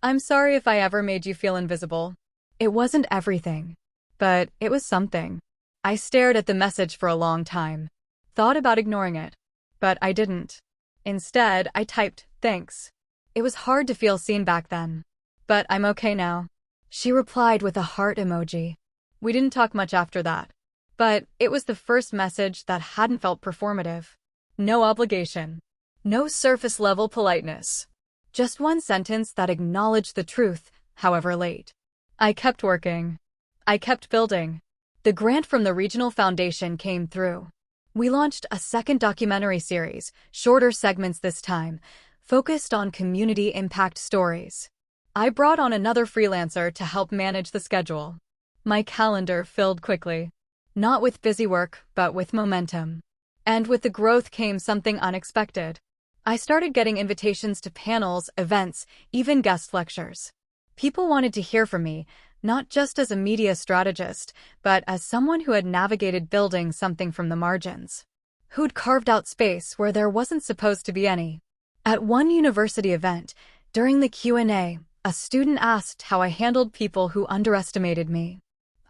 I'm sorry if I ever made you feel invisible." It wasn't everything, but it was something. I stared at the message for a long time. Thought about ignoring it, but I didn't. Instead, I typed, "Thanks." It was hard to feel seen back then. But I'm okay now. She replied with a heart emoji. We didn't talk much after that. But it was the first message that hadn't felt performative. No obligation. No surface-level politeness. Just one sentence that acknowledged the truth, however late. I kept working. I kept building. The grant from the regional foundation came through. We launched a second documentary series, shorter segments this time, focused on community impact stories. I brought on another freelancer to help manage the schedule. My calendar filled quickly. Not with busy work, but with momentum. And with the growth came something unexpected. I started getting invitations to panels, events, even guest lectures. People wanted to hear from me, not just as a media strategist, but as someone who had navigated building something from the margins. Who'd carved out space where there wasn't supposed to be any. At one university event, during the Q&A, a student asked how I handled people who underestimated me.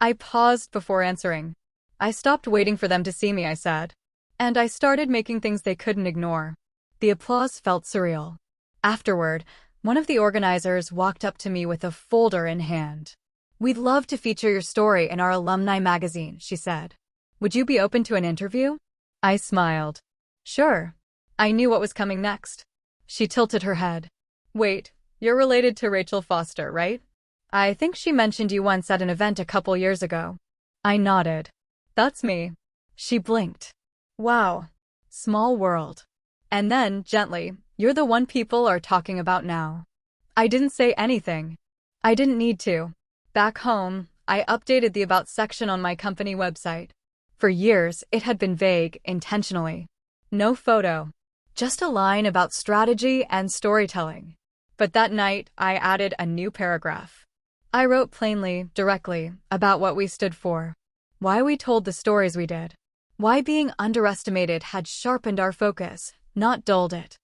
I paused before answering. I stopped waiting for them to see me, I said. And I started making things they couldn't ignore. The applause felt surreal. Afterward, one of the organizers walked up to me with a folder in hand. "We'd love to feature your story in our alumni magazine," she said. "Would you be open to an interview?" I smiled. "Sure." I knew what was coming next. She tilted her head. "Wait, you're related to Rachel Foster, right? I think she mentioned you once at an event a couple years ago." I nodded. "That's me." She blinked. "Wow. Small world." And then, gently, "You're the one people are talking about now." I didn't say anything. I didn't need to. Back home, I updated the About section on my company website. For years, it had been vague, intentionally. No photo. Just a line about strategy and storytelling. But that night, I added a new paragraph. I wrote plainly, directly, about what we stood for. Why we told the stories we did. Why being underestimated had sharpened our focus, not dulled it.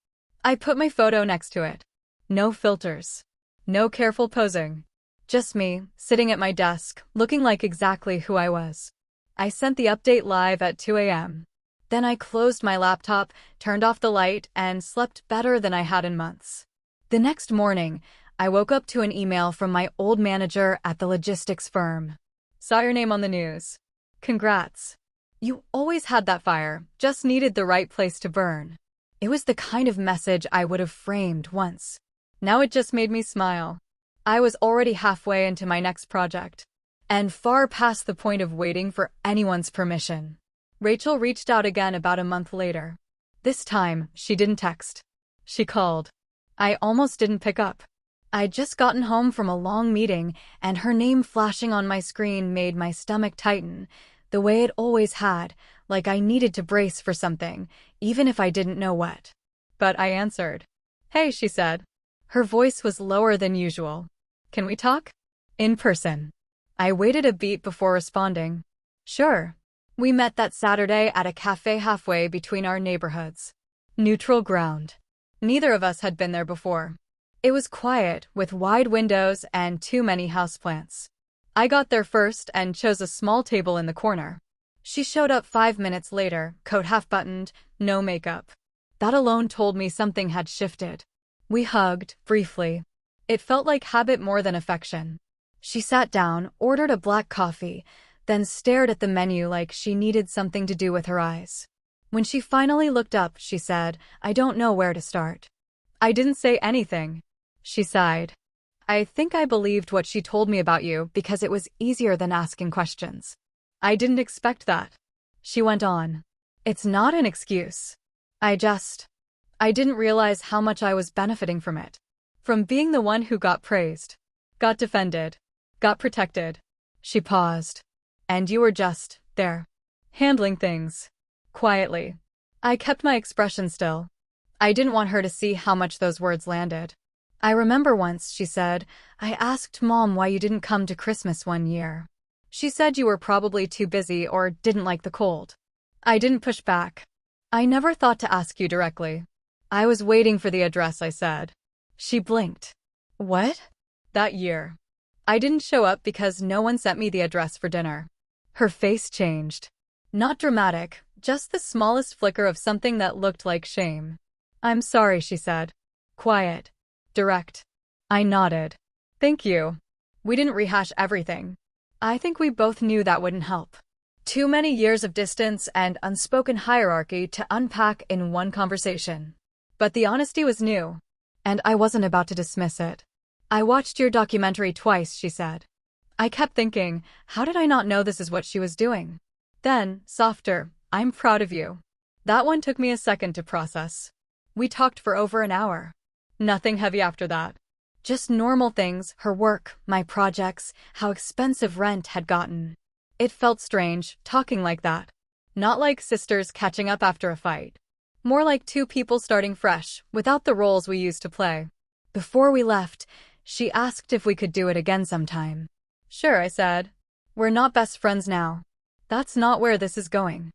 I put my photo next to it. No filters. No careful posing. Just me, sitting at my desk, looking like exactly who I was. I sent the update live at 2 a.m. Then I closed my laptop, turned off the light, and slept better than I had in months. The next morning, I woke up to an email from my old manager at the logistics firm. "Saw your name on the news. Congrats. You always had that fire, just needed the right place to burn." It was the kind of message I would have framed once. Now it just made me smile. I was already halfway into my next project, and far past the point of waiting for anyone's permission. Rachel reached out again about a month later. This time, she didn't text. She called. I almost didn't pick up. I'd just gotten home from a long meeting, and her name flashing on my screen made my stomach tighten, the way it always had, like I needed to brace for something, even if I didn't know what. But I answered. "Hey," she said. Her voice was lower than usual. "Can we talk?" "In person." I waited a beat before responding. "Sure." We met that Saturday at a cafe halfway between our neighborhoods. Neutral ground. Neither of us had been there before. It was quiet, with wide windows and too many houseplants. I got there first and chose a small table in the corner. She showed up 5 minutes later, coat half-buttoned, no makeup. That alone told me something had shifted. We hugged, briefly. It felt like habit more than affection. She sat down, ordered a black coffee, then stared at the menu like she needed something to do with her eyes. When she finally looked up, she said, "I don't know where to start." I didn't say anything. She sighed. "I think I believed what she told me about you because it was easier than asking questions." I didn't expect that. She went on. "It's not an excuse. I didn't realize how much I was benefiting from it. From being the one who got praised, got defended, got protected." She paused. "And you were just there, handling things quietly." I kept my expression still. I didn't want her to see how much those words landed. "I remember once," she said, "I asked Mom why you didn't come to Christmas one year. She said you were probably too busy or didn't like the cold." I didn't push back. "I never thought to ask you directly." "I was waiting for the address," I said. She blinked. "What?" "That year. I didn't show up because no one sent me the address for dinner." Her face changed. Not dramatic, just the smallest flicker of something that looked like shame. "I'm sorry," she said. Quiet. Direct. I nodded. "Thank you." We didn't rehash everything. I think we both knew that wouldn't help. Too many years of distance and unspoken hierarchy to unpack in one conversation. But the honesty was new, and I wasn't about to dismiss it. "I watched your documentary twice," she said. I kept thinking, how did I not know this is what she was doing? Then, softer, "I'm proud of you." That one took me a second to process. We talked for over an hour. Nothing heavy after that. Just normal things, her work, my projects, how expensive rent had gotten. It felt strange, talking like that. Not like sisters catching up after a fight. More like two people starting fresh, without the roles we used to play. Before we left, she asked if we could do it again sometime. "Sure," I said. "We're not best friends now. That's not where this is going.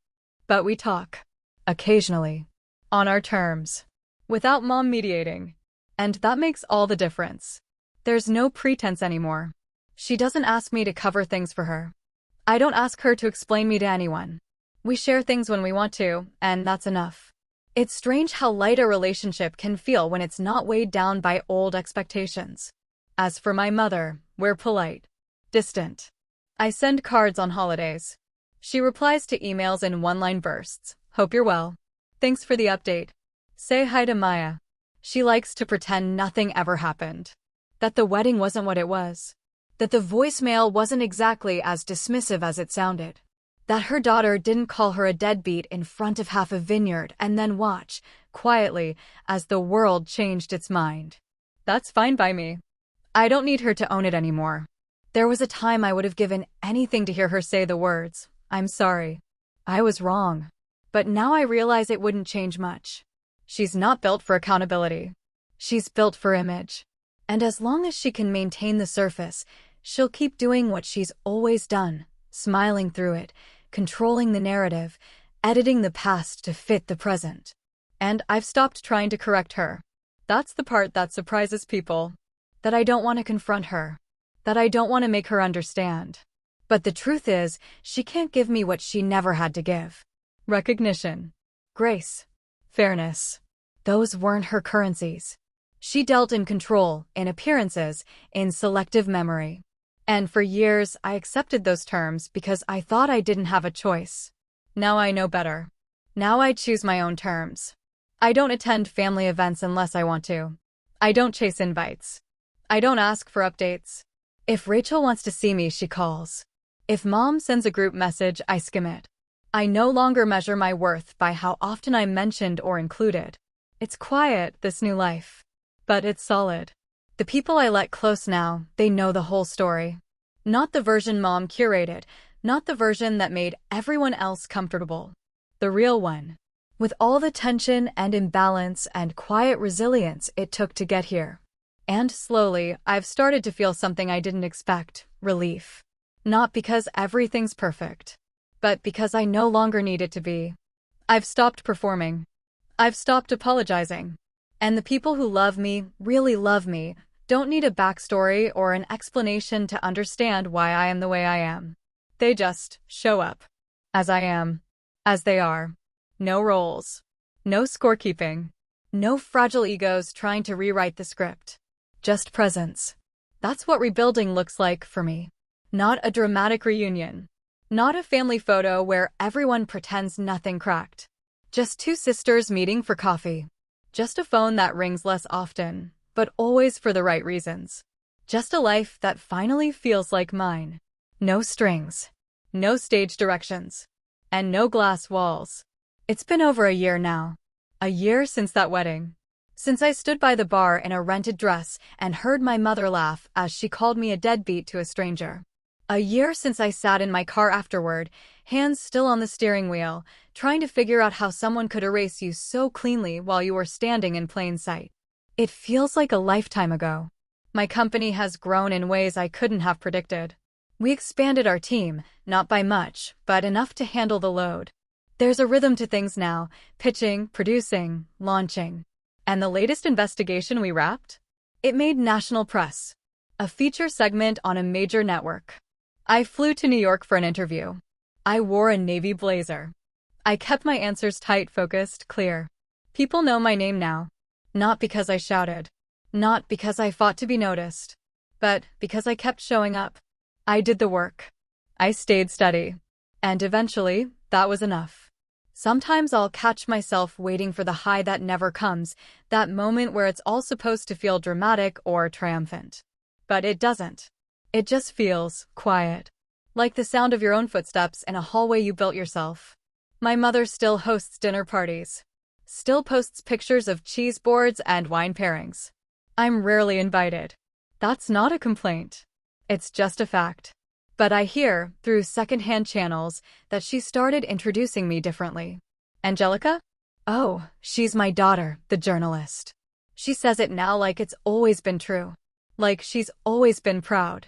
But we talk. Occasionally. On our terms. Without Mom mediating. And that makes all the difference. There's no pretense anymore. She doesn't ask me to cover things for her. I don't ask her to explain me to anyone. We share things when we want to, and that's enough." It's strange how light a relationship can feel when it's not weighed down by old expectations. As for my mother, we're polite. Distant. I send cards on holidays. She replies to emails in one-line bursts. "Hope you're well. Thanks for the update. Say hi to Maya." She likes to pretend nothing ever happened. That the wedding wasn't what it was. That the voicemail wasn't exactly as dismissive as it sounded. That her daughter didn't call her a deadbeat in front of half a vineyard and then watch, quietly, as the world changed its mind. That's fine by me. I don't need her to own it anymore. There was a time I would have given anything to hear her say the words, "I'm sorry. I was wrong." But now I realize it wouldn't change much. She's not built for accountability. She's built for image. And as long as she can maintain the surface, she'll keep doing what she's always done, smiling through it, controlling the narrative, editing the past to fit the present. And I've stopped trying to correct her. That's the part that surprises people. That I don't want to confront her. That I don't want to make her understand. But the truth is, she can't give me what she never had to give. Recognition. Grace. Fairness. Those weren't her currencies. She dealt in control, in appearances, in selective memory. And for years, I accepted those terms because I thought I didn't have a choice. Now I know better. Now I choose my own terms. I don't attend family events unless I want to. I don't chase invites. I don't ask for updates. If Rachel wants to see me, she calls. If Mom sends a group message, I skim it. I no longer measure my worth by how often I'm mentioned or included. It's quiet, this new life. But it's solid. The people I let close now, they know the whole story. Not the version mom curated, not the version that made everyone else comfortable. The real one. With all the tension and imbalance and quiet resilience it took to get here. And slowly, I've started to feel something I didn't expect, relief. Not because everything's perfect, but because I no longer need it to be. I've stopped performing. I've stopped apologizing. And the people who love me, really love me, don't need a backstory or an explanation to understand why I am the way I am. They just show up. As I am. As they are. No roles. No scorekeeping. No fragile egos trying to rewrite the script. Just presence. That's what rebuilding looks like for me. Not a dramatic reunion. Not a family photo where everyone pretends nothing cracked. Just two sisters meeting for coffee. Just a phone that rings less often, but always for the right reasons. Just a life that finally feels like mine. No strings. No stage directions. And no glass walls. It's been over a year now. A year since that wedding. Since I stood by the bar in a rented dress and heard my mother laugh as she called me a deadbeat to a stranger. A year since I sat in my car afterward, hands still on the steering wheel, trying to figure out how someone could erase you so cleanly while you were standing in plain sight. It feels like a lifetime ago. My company has grown in ways I couldn't have predicted. We expanded our team, not by much, but enough to handle the load. There's a rhythm to things now, pitching, producing, launching. And the latest investigation we wrapped? It made national press. A feature segment on a major network. I flew to New York for an interview. I wore a navy blazer. I kept my answers tight, focused, clear. People know my name now. Not because I shouted. Not because I fought to be noticed. But because I kept showing up. I did the work. I stayed steady. And eventually, that was enough. Sometimes I'll catch myself waiting for the high that never comes, that moment where it's all supposed to feel dramatic or triumphant. But it doesn't. It just feels quiet. Like the sound of your own footsteps in a hallway you built yourself. My mother still hosts dinner parties. Still posts pictures of cheese boards and wine pairings. I'm rarely invited. That's not a complaint. It's just a fact. But I hear, through secondhand channels, that she started introducing me differently. Angelica? Oh, she's my daughter, the journalist. She says it now like it's always been true. Like she's always been proud.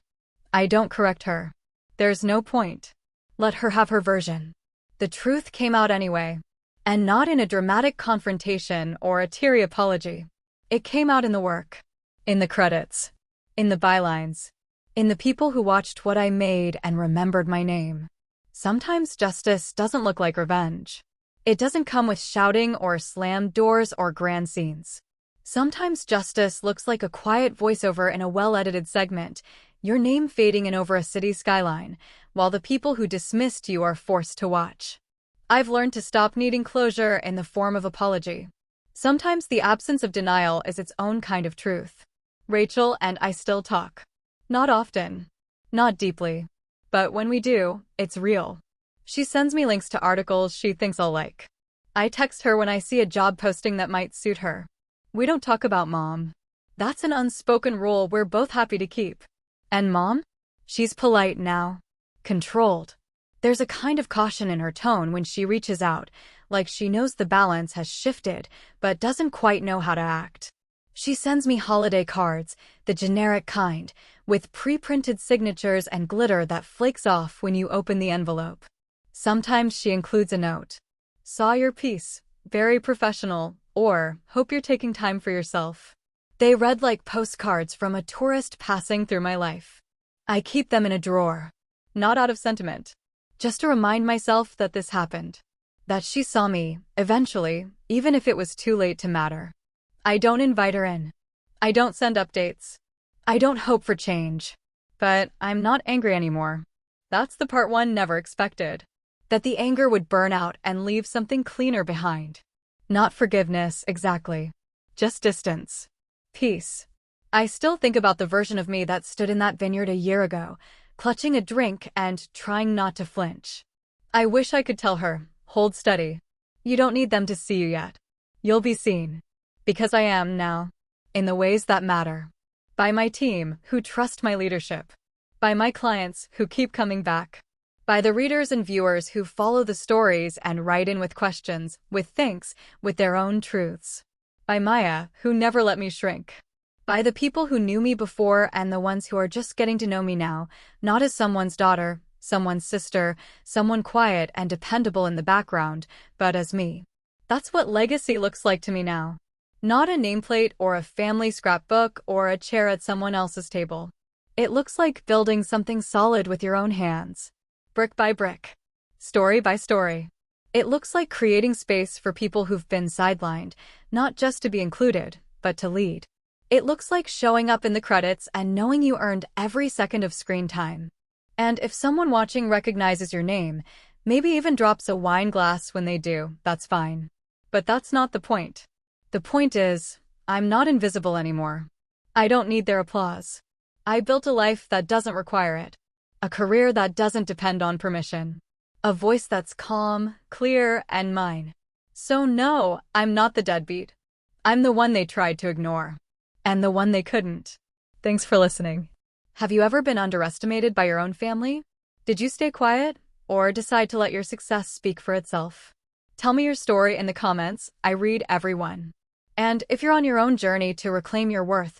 I don't correct her. There's no point. Let her have her version. The truth came out anyway. And not in a dramatic confrontation or a teary apology. It came out in the work. In the credits. In the bylines. In the people who watched what I made and remembered my name. Sometimes justice doesn't look like revenge. It doesn't come with shouting or slammed doors or grand scenes. Sometimes justice looks like a quiet voiceover in a well-edited segment, your name fading in over a city skyline, while the people who dismissed you are forced to watch. I've learned to stop needing closure in the form of apology. Sometimes the absence of denial is its own kind of truth. Rachel and I still talk. Not often. Not deeply. But when we do, it's real. She sends me links to articles she thinks I'll like. I text her when I see a job posting that might suit her. We don't talk about mom. That's an unspoken rule we're both happy to keep. And mom? She's polite now. Controlled. There's a kind of caution in her tone when she reaches out, like she knows the balance has shifted, but doesn't quite know how to act. She sends me holiday cards, the generic kind, with pre-printed signatures and glitter that flakes off when you open the envelope. Sometimes she includes a note. Saw your piece, very professional, or hope you're taking time for yourself. They read like postcards from a tourist passing through my life. I keep them in a drawer. Not out of sentiment. Just to remind myself that this happened. That she saw me, eventually, even if it was too late to matter. I don't invite her in. I don't send updates. I don't hope for change. But I'm not angry anymore. That's the part one never expected. That the anger would burn out and leave something cleaner behind. Not forgiveness, exactly. Just distance. Peace. I still think about the version of me that stood in that vineyard a year ago, clutching a drink and trying not to flinch. I wish I could tell her, hold steady. You don't need them to see you yet. You'll be seen. Because I am now. In the ways that matter. By my team, who trust my leadership. By my clients, who keep coming back. By the readers and viewers who follow the stories and write in with questions, with thanks, with their own truths. By Maya, who never let me shrink. By the people who knew me before and the ones who are just getting to know me now, not as someone's daughter, someone's sister, someone quiet and dependable in the background, but as me. That's what legacy looks like to me now. Not a nameplate or a family scrapbook or a chair at someone else's table. It looks like building something solid with your own hands. Brick by brick. Story by story. It looks like creating space for people who've been sidelined, not just to be included, but to lead. It looks like showing up in the credits and knowing you earned every second of screen time. And if someone watching recognizes your name, maybe even drops a wine glass when they do, that's fine. But that's not the point. The point is, I'm not invisible anymore. I don't need their applause. I built a life that doesn't require it. A career that doesn't depend on permission. A voice that's calm, clear, and mine. So no, I'm not the deadbeat. I'm the one they tried to ignore. And the one they couldn't. Thanks for listening. Have you ever been underestimated by your own family? Did you stay quiet, or decide to let your success speak for itself? Tell me your story in the comments. I read every one. And if you're on your own journey to reclaim your worth,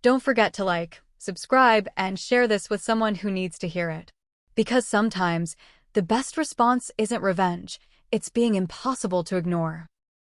don't forget to like, subscribe, and share this with someone who needs to hear it. Because sometimes, the best response isn't revenge, it's being impossible to ignore.